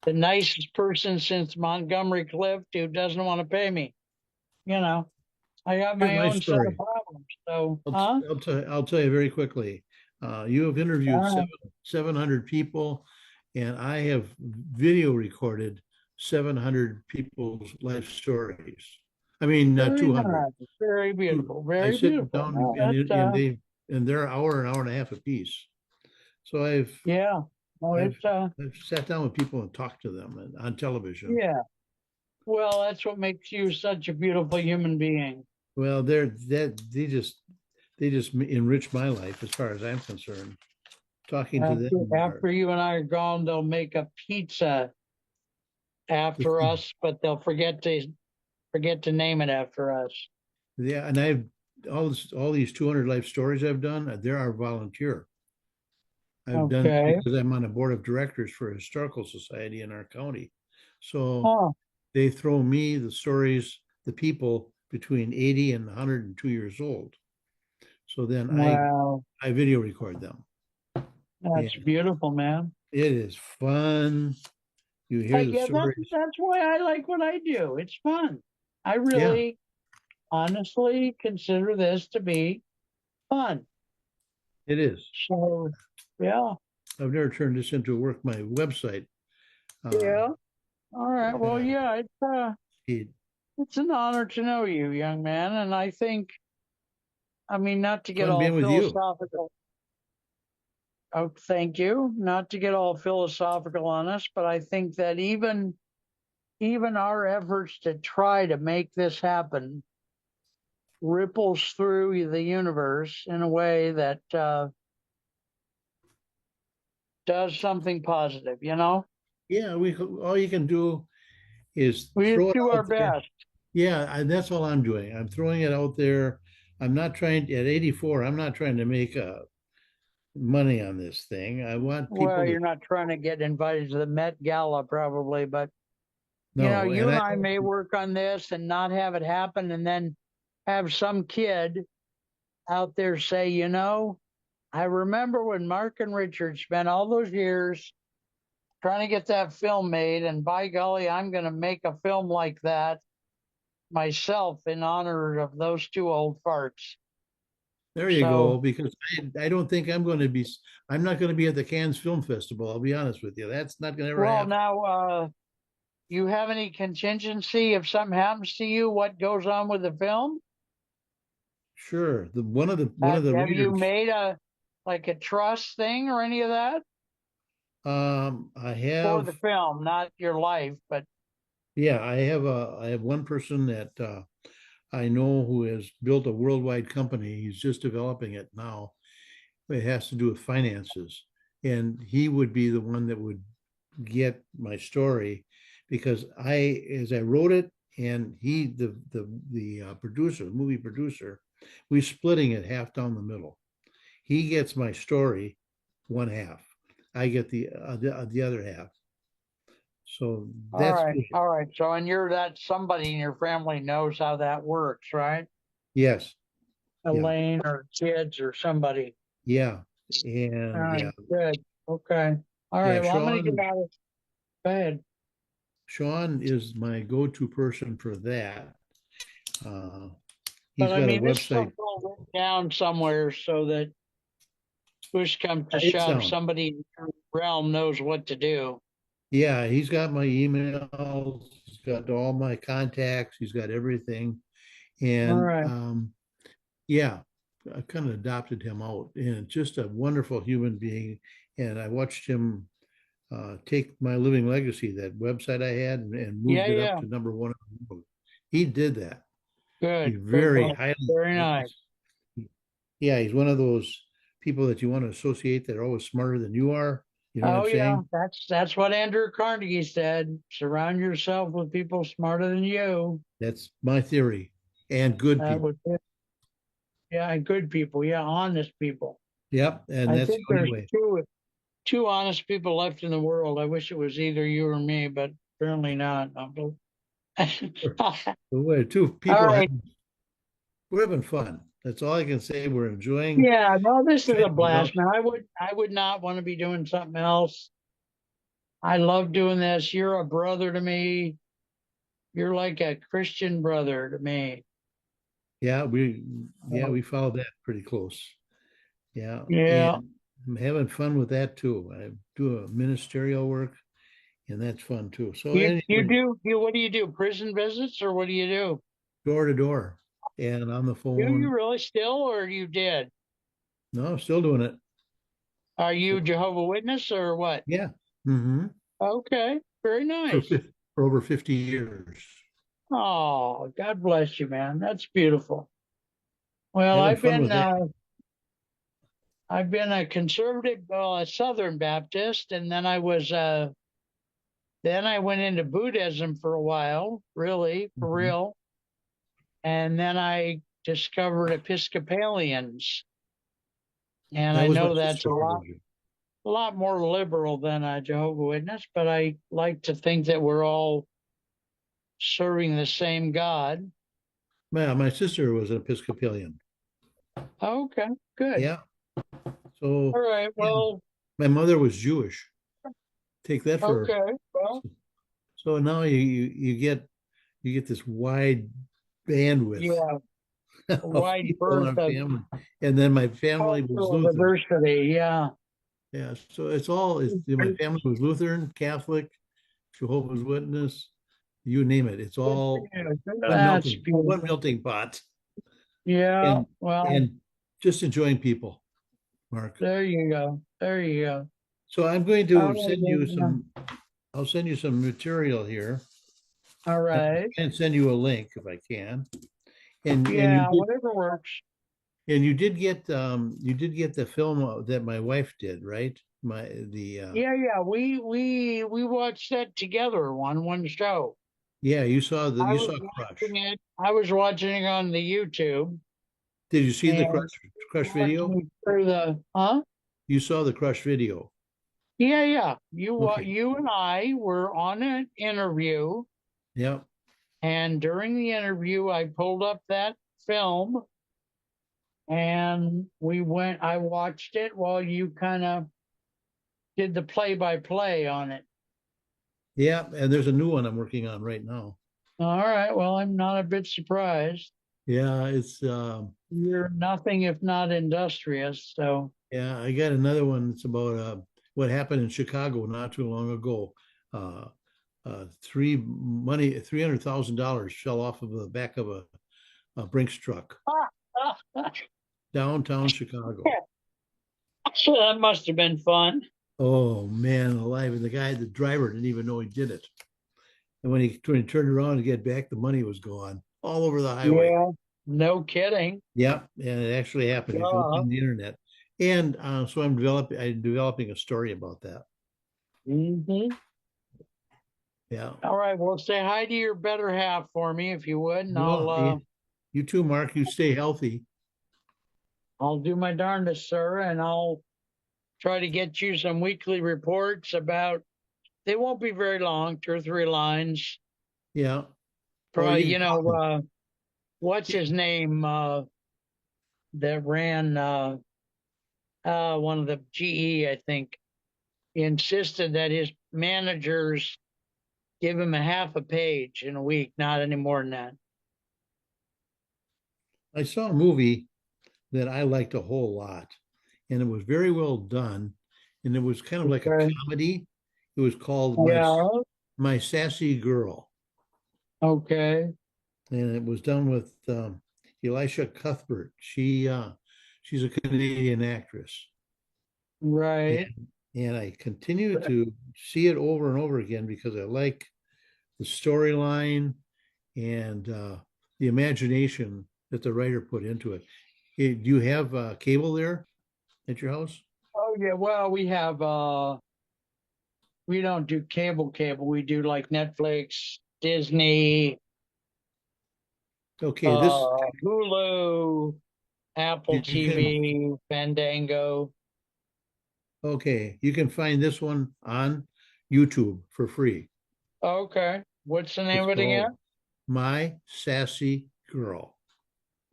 the nicest person since Montgomery Clift who doesn't want to pay me. You know, I got Here's my my own set of story. problems. So, huh? I'll tell you very quickly. You have interviewed All right. 700 people, and I have video recorded 700 people's life stories. I mean, Very 200. nice. Very beautiful. I Very sit beautiful. down No, that's and they're an hour and a half apiece. So yeah. No, I've it's I've sat down with people and talked to them on television. yeah. Well, that's what makes you such a beautiful human being. Well, they just enrich my life as far as I'm concerned. Talking to them are After you and I are gone, they'll make a pizza the after thing. us, but they'll forget to name it after us. Yeah, and I've all these 200 life stories I've done. They're our volunteer. I've done Okay. because I'm on a board of directors for a historical society in our county. So Oh, they throw me the stories, the people between 80 and 102 years old. So then wow. I video record them. That's And beautiful, man. it is fun. You hear the Yeah, stories. that's why I like what I do. It's fun. I Yeah, really honestly consider this to be fun. it is. So, yeah, I've never turned this into a work my website. Uh, yeah. All right. Well, uh, yeah, it- it's an honor to know you, young man, and I think I mean, not to get Fun all being with you. philosophical. Oh, thank you. Not to get all philosophical on us, but I think that even our efforts to try to make this happen ripples through the universe in a way that does something positive. Yeah, all you can do is We just throw it do our out there. best. Yeah, that's all I'm doing. I'm throwing it out there. I'm not trying at 84. I'm not trying to make money on this thing. I want Well, people to you're not trying to get invited to the Met Gala, probably, but know, you and and I I don't. may work on this and not have it happen, and then have some kid out there say, I remember when Mark and Richard spent all those years trying to get that film made, and by golly, I'm going to make a film like that myself in honor of those two old farts. There you go. So, Because I don't think I'm going to be. I'm not going to be at the Cannes Film Festival. I'll be honest with you. That's not going to ever well, happen. now, you have any contingency if something happens to you? What goes on with the film? Sure. The one of Have, the have you readers. made a trust thing or any of that I for have. the film, not your life, but Yeah, I have one person that I know who has built a worldwide company. He's just developing it now. It has to do with finances, and he would be the one that would get my story because as I wrote it, and he, the producer, the movie producer, we're splitting it half down the middle. He gets my story, one half. I get the other half. So all that's right, good. all right. So, and you're that somebody in your family knows how that works, right? Yes, yeah, Elaine or kids or somebody. yeah, All and right, yeah, good. Okay. All right. yeah. Well, I'm going to get Sean out of bed, Sean is my go-to person for that. Uh, but he's I got a mean, this website. stuff's all written down somewhere so that push comes to It's shove, down. somebody in your realm knows what to do. Yeah, he's got my emails. He's got all my contacts. He's got everything. All And right. yeah, I kind of adopted him out, and just a wonderful human being. And I watched him take my living legacy, that website I had, and Yeah, moved it up yeah. to number one. He did that. He's Good. Good. very highly. Very nice. Yeah, he's one of those people that you want to associate that are always smarter than you are. You know what I'm Oh yeah, saying? that's what Andrew Carnegie said. Surround yourself with people smarter than you. That's my theory. And good That people. would Yeah, and good people. Yeah, honest people. Yep. And I that's think the only there's way. two honest people left in the world. I wish it was either you or me, but apparently not. All The way two people have, right. we're having fun. That's all I can say. We're enjoying Yeah, no, this is trying a to develop. blast, man. I would not want to be doing something else. I love doing this. You're a brother to me. You're like a Christian brother to me. Yeah, So, we followed that pretty close. Yeah. yeah. And I'm having fun with that too. I do a ministerial work, and that's fun too. So You anyway, do you what do you do? Prison visits or what do you do? door to door and on the Do you phone. really still or you did? No, I'm still doing it. Are So you Jehovah Witness or what? yeah. Mm-hmm. Okay, very For nice. for over 50 years. Oh, God bless you, man. That's beautiful. Well, Having I've fun been with that. I've been a conservative, well, a Southern Baptist, and then I went into Buddhism for a while, really, for Mhm. real. And then I discovered Episcopalians, and That I was my know that's sister religion. a lot more liberal than a Jehovah Witness, but I like to think that we're all serving the same God. My sister was an Episcopalian. Okay, good. Yeah. So All right. yeah, Well, my mother was Jewish. Take that for okay. Well, so now you get this wide bandwidth yeah, of wide people in berth our of family. And then my family was cultural Lutheran. diversity. Yeah. Yeah. So my family was Lutheran, Catholic, Jehovah's Witness, you name it. It's Good all for you. That's one beautiful. melting pot. Yeah. And Well, and Just enjoying people, Mark. There you go. There you go. So I'm going All to right, send you then. some, I'll send you some material here All right. and send you a link if I can. And Yeah, whatever works. you did get the film that my wife did, right? My the Yeah, yeah. We watched that together on one show. Yeah, I you was saw Crush. watching it. I was watching it on the YouTube Did you see the and Crush watched video? me through the huh? You saw the Crush video. Yeah, yeah. Okay. You and I were on an interview, Yeah. and during the interview, I pulled up that film and we went. I watched it while you kind of did the play-by-play on it. Yeah, and there's a new one I'm working on right now. All right. Well, I'm not a bit surprised. Yeah, it's You're nothing if not industrious. So, yeah, I got another one that's about what happened in Chicago not too long ago. Uh $300,000 fell off of the back of a Brinks truck downtown Chicago. that must have been fun. Oh man, alive. And the driver didn't even know he did it. And when he turned around to get back, the money was gone all over the highway. Yeah. No kidding. Yeah, and it actually happened. You can look Uh, on the internet. And so I'm developing a story about that. hmm Yeah. All right. Well, say hi to your better half for me if you would, and Well, you too, Mark. You stay healthy. I'll do my darndest, sir, and I'll try to get you some weekly reports about. They won't be very long, 2 or 3 lines. Yeah. Or Probably, you can call me. what's his name that ran one of the GE, I think, insisted that his managers give him a half a page in a week, not any more than that. I saw a movie that I liked a whole lot, and it was very well done, and it was kind of like a Okay. comedy. It was called Yeah. My Sassy Girl, Okay. and it was done with Elisha Cuthbert. She's a Canadian actress, Right. and I continue to see it over and over again because I like the storyline and the imagination that the writer put into it. Do you have cable there at your house? Oh yeah. Well, we don't do cable. We do like Netflix, Disney, Okay, this Hulu, Apple you can TV, Fandango. okay, you can find this one on YouTube for free. Okay. What's the name It's of it called again? My Sassy Girl.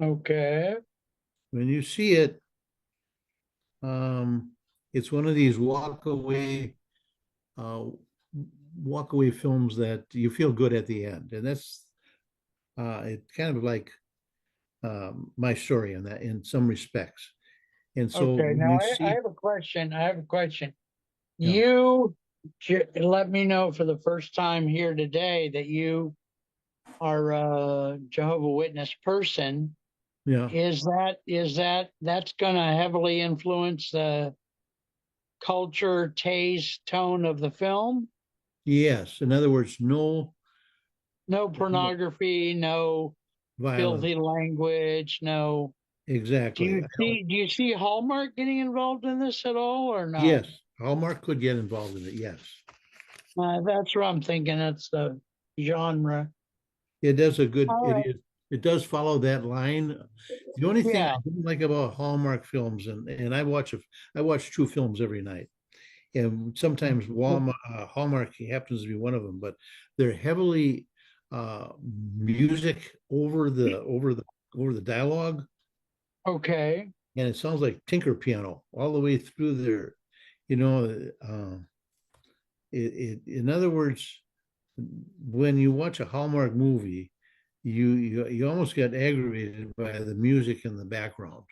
Okay. When you see it, it's one of these uh, walk away films that you feel good at the end, and that's it's kind of like my story in that in some respects. And so Okay. when Now you I see, have a question. I have a question. yeah, You let me know for the first time here today that you are a Jehovah Witness person. yeah, That's going to heavily influence the culture, taste, tone of the film? yes. In other words, No no pornography, no violence. filthy language, no. Exactly. Do you see Hallmark getting involved in this at all or no? Yes, Hallmark could get involved in it. Yes, That's what I'm thinking. That's the genre. it does a good. All It right. is. It does follow that line. The only thing I Yeah. don't like about Hallmark films, and I watch two films every night, and sometimes Hallmark happens to be one of them, but they're heavily uh, music over the dialogue, Okay. and it sounds like Tinker Piano all the way through there. You know, in other words, when you watch a Hallmark movie, you almost get aggravated by the music in the background.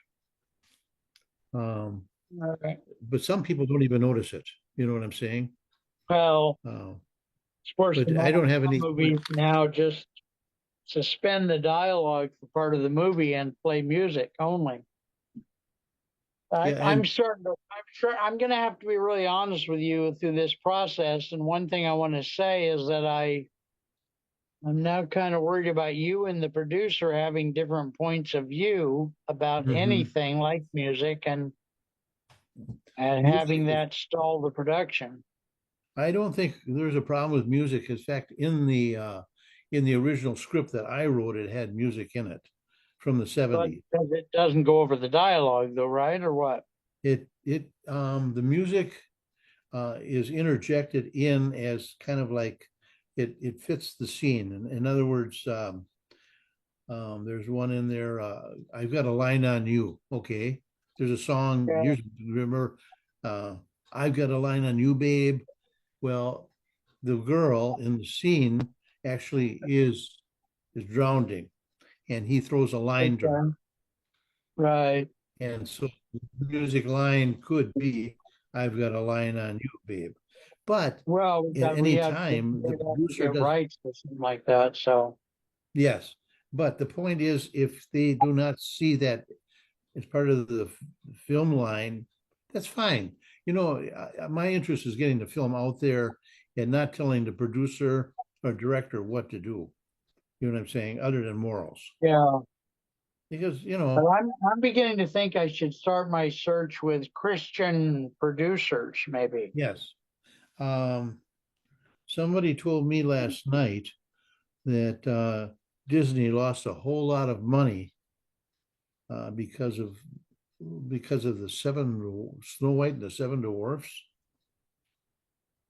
Um, All right. but some people don't even notice it. You know what I'm saying? Well, Uh, sports but I don't have any. movies now just suspend the dialogue for part of the movie and play music only. Yeah, I'm and certain. I'm sure I'm going to have to be really honest with you through this process. And one thing I want to say is that I'm now kind of worried about you and the producer having different points of view about mhm. anything like music, and having Music, that stall the production. I don't think there's a problem with music. In fact, in the original script that I wrote, it had music in it from the But 70s. because it doesn't go over the dialogue, though, right? Or what? The music is interjected in as kind of like it fits the scene. In other words, there's one in there. I've got a line on you. Okay, there's a song. Yeah. Here's remember, uh, I've got a line on you, babe. Well, the girl in the scene actually is drowning, and he throws a line to Okay. her, Right. and so the music line could be, "I've got a line on you, babe," but Well, at we any have to time the we'd have to producer get does. rights to something like that. So Yes, but the point is, if they do not see that as part of the film line, that's fine. You know, my interest is getting the film out there and not telling the producer or director what to do. You know what I'm saying? Other than morals, yeah. because But I'm beginning to think I should start my search with Christian producers, maybe. yes. Um, Somebody told me last night that Disney lost a whole lot of money uh, because of because of the seven Snow White and the Seven Dwarfs.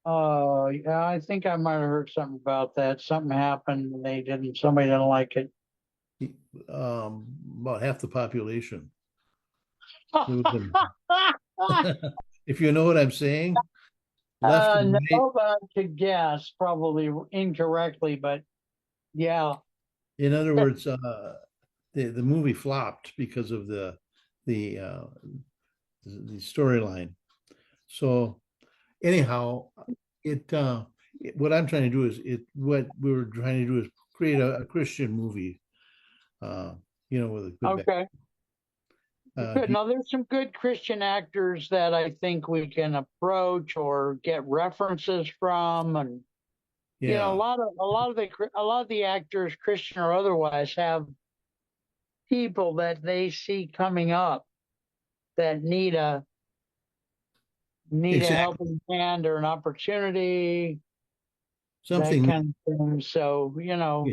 Yeah, I think I might have heard something about that. Something happened and somebody didn't like it. About half the population. There was if you know what I'm saying, left and right. No, but I could guess, probably incorrectly, but yeah. In other words, the movie flopped because of the uh, the storyline. So anyhow, what I'm trying to do is what we were trying to do is create a Christian movie, uh, with a good back. Okay. Good. Do you, Now, there's some good Christian actors that I think we can approach or get references from, and yeah, a lot of the actors, Christian or otherwise, have people that they see coming up that need a exactly. helping hand or an opportunity, that Something, kind of thing. So, yeah,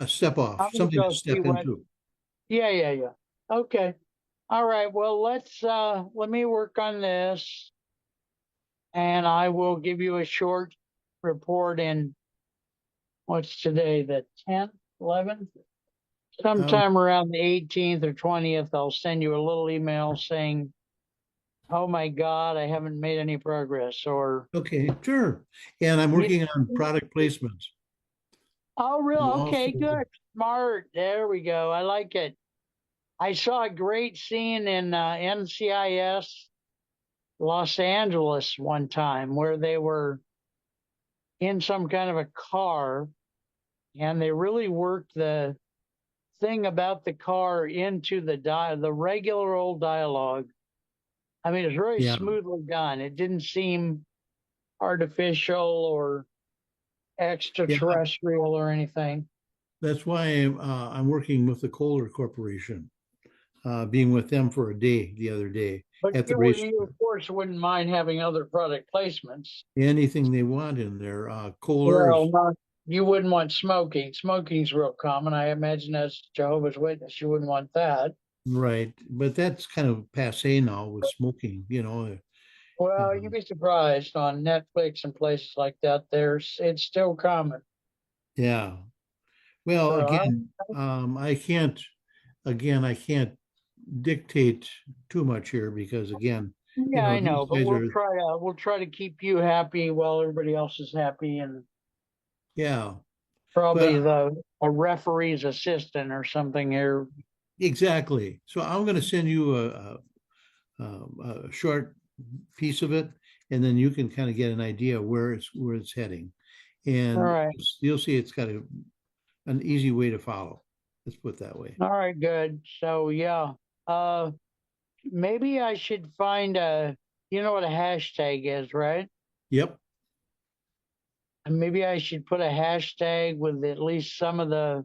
a step off, I'm gonna something to go see step what. into. Yeah, yeah, yeah. Okay. All right. Well, let me work on this, and I will give you a short report in what's today, the 10th, 11th, Um, sometime around the 18th or 20th. I'll send you a little email saying, "Oh my God, I haven't made any progress," or okay, sure. And I'm you. working on product placements. Oh, real? I'm Okay, also, good, smart. There we go. I like it. I saw a great scene in NCIS Los Angeles one time where they were in some kind of a car, and they really worked the thing about the car into the regular old dialogue. I mean, it's really yeah, smoothly done. It didn't seem artificial or yeah. extraterrestrial or anything. That's why I'm working with the Kohler Corporation, being with them for a day the other day But at the you racetrack. of course wouldn't mind having other product placements. Anything they want in there. Well, Kohler's not, you wouldn't want smoking. Smoking's real common. I imagine that's Jehovah's Witness. You wouldn't want that. right, but that's kind of passe now with smoking. Well, you'd be surprised on Netflix and places like that. It's still common. Yeah. Well, So again, I can't dictate too much here because again, yeah, I know, these but guys are, we'll try to keep you happy while everybody else is happy, and yeah, probably but a referee's assistant or something here. exactly. So I'm going to send you a short piece of it, and then you can kind of get an idea where it's heading, All and right, you'll see it's got an easy way to follow. Let's put it that way. all right, good. So yeah, uh, maybe I should find you know what a hashtag is, right? Yep. And maybe I should put a hashtag with at least some of the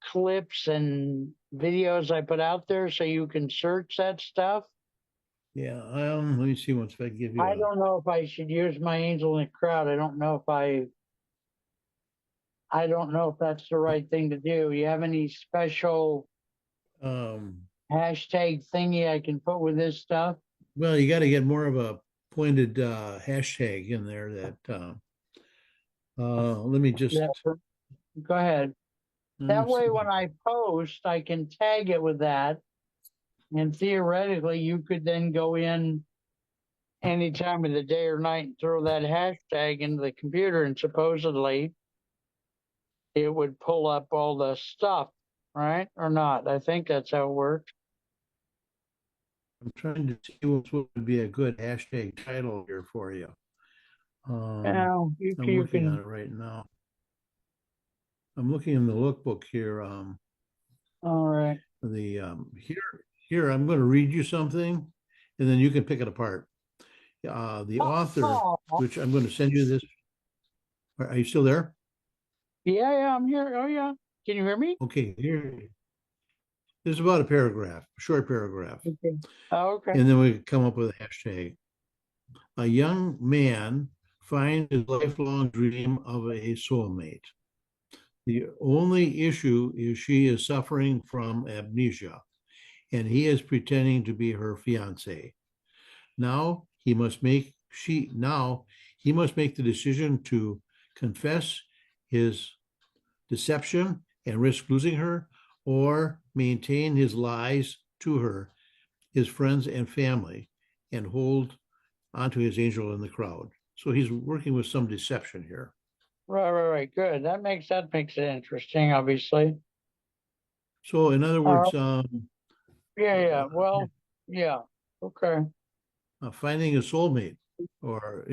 clips and videos I put out there so you can search that stuff. Yeah. Let me see once if I give you I don't know if I should use my angel in the crowd. I don't know if that's the right thing to do. You have any special um, hashtag thingy I can put with this stuff? well, you got to get more of a pointed hashtag in there let me just Yeah, go ahead. That let's way, see. when I post, I can tag it with that. And theoretically, you could then go in any time of the day or night and throw that hashtag into the computer, and supposedly it would pull up all the stuff, right? Or not? I think that's how it works. I'm trying to see what would be a good hashtag title here for you. Now, I'm you working on can, it right now. I'm looking in the lookbook here. all right. Here I'm going to read you something, and then you can pick it apart. The author, Oh, which I'm going to send you this. Are you still there? yeah, yeah, I'm here. Oh, yeah. Can you hear me? Okay, here. This is about a paragraph, a short paragraph. Okay. Oh, okay. And then we come up with a hashtag. A young man finds his lifelong dream of a soulmate. The only issue is she is suffering from amnesia, and he is pretending to be her fiance. Now he must make the decision to confess his deception and risk losing her, or maintain his lies to her, his friends and family, and hold onto his angel in the crowd. So he's working with some deception here. Right. Good. That makes it interesting, obviously. So in other Uh, words, yeah. Well, yeah. Okay. finding a soulmate, or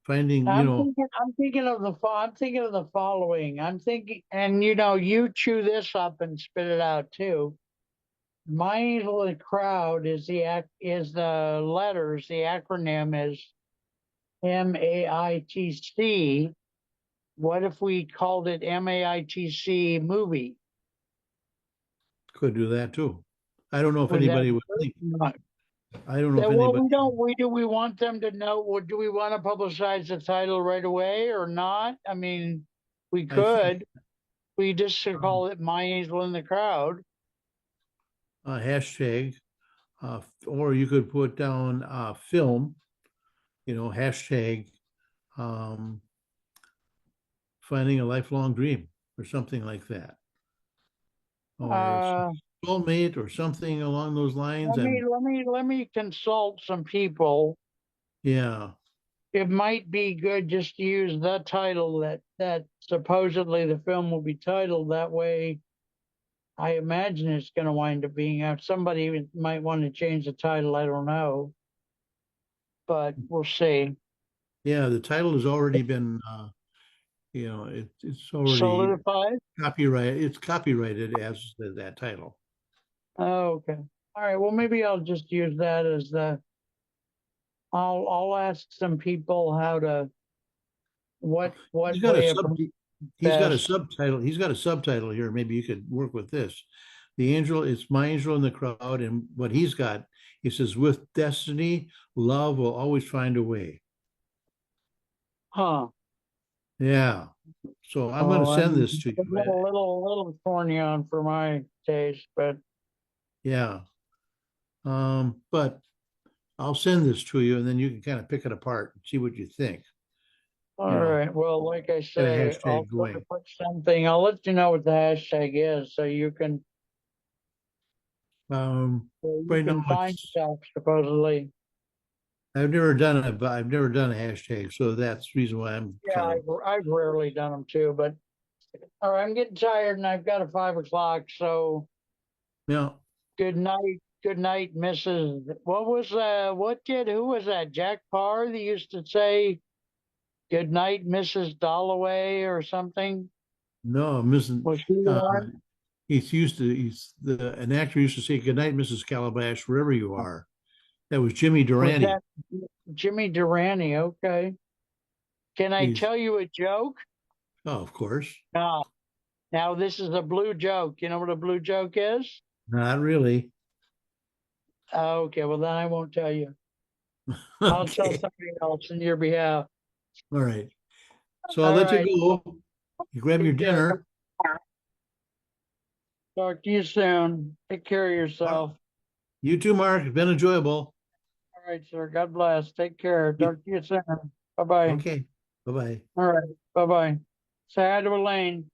finding, I'm thinking of the following. I'm thinking, and you chew this up and spit it out too. My angel in the crowd is the letters. The acronym is MAITC. What if we called it MAITC movie? could do that too. I don't know if Would that anybody would work? think. Not? I don't know if That, well, anybody. we don't. Do we want them to know? Or do we want to publicize the title right away or not? I mean, we I think could. We just should call it My Angel in the Crowd. a hashtag, or you could put down film. Hashtag um, finding a lifelong dream or something like that, or Uh, soulmate or something along those lines. let me consult some people. Yeah, It might be good just to use the title that supposedly the film will be titled. That way, I imagine it's going to wind up being out. Somebody might want to change the title. I don't know, but we'll see. yeah. The title has already been, it's already Solidified. copyrighted. It's copyrighted as that title. Oh, okay. All right. Well, maybe I'll just use that as the. I'll ask some people how to He's what got a way of sub. He's got a best. subtitle. He's got a subtitle here. Maybe you could work with this. The angel, it's my angel in the crowd, and what he's got, he says, with destiny, love will always find a way. Huh. Yeah. So I'm going to Oh, send I'm this to a you. little thorny on for my taste, but Yeah. But I'll send this to you, and then you can kind of pick it apart and see what you think. all You know, right. Well, like I get a say, I'll hashtag try to going. put something. I'll let you know what the hashtag is, so you can Um, so you right now can find it's stuff supposedly. I've never done it, but I've never done a hashtag, so that's the reason why I'm Yeah, kind of I've rarely done them too, but all right. I'm getting tired, and I've got a 5 o'clock. So yeah. good night. Good night, Mrs. What was what kid? Who was that? Jack Parr that used to say good night, Mrs. Dalloway or something. No, I'm missing. Was he the one? an actor used to say, "Good night, Mrs. Calabash, wherever you are." That was Jimmy Was Durante. that Jimmy Durante? Okay. Can I He's, tell you a joke? oh, of course. No. Now this is a blue joke. You know what a blue joke is? Not really. Okay, well then I won't tell you. I'll tell Okay. somebody else in your behalf. All right. So I'll All let you right. go. You grab your Take care. dinner. Talk to you soon. Take care of yourself. You too, Mark. It's been enjoyable. All right, sir. God bless. Take care. You- Talk to you soon. Bye bye. Okay. Bye-bye. All right. Bye bye. Say hi to Elaine.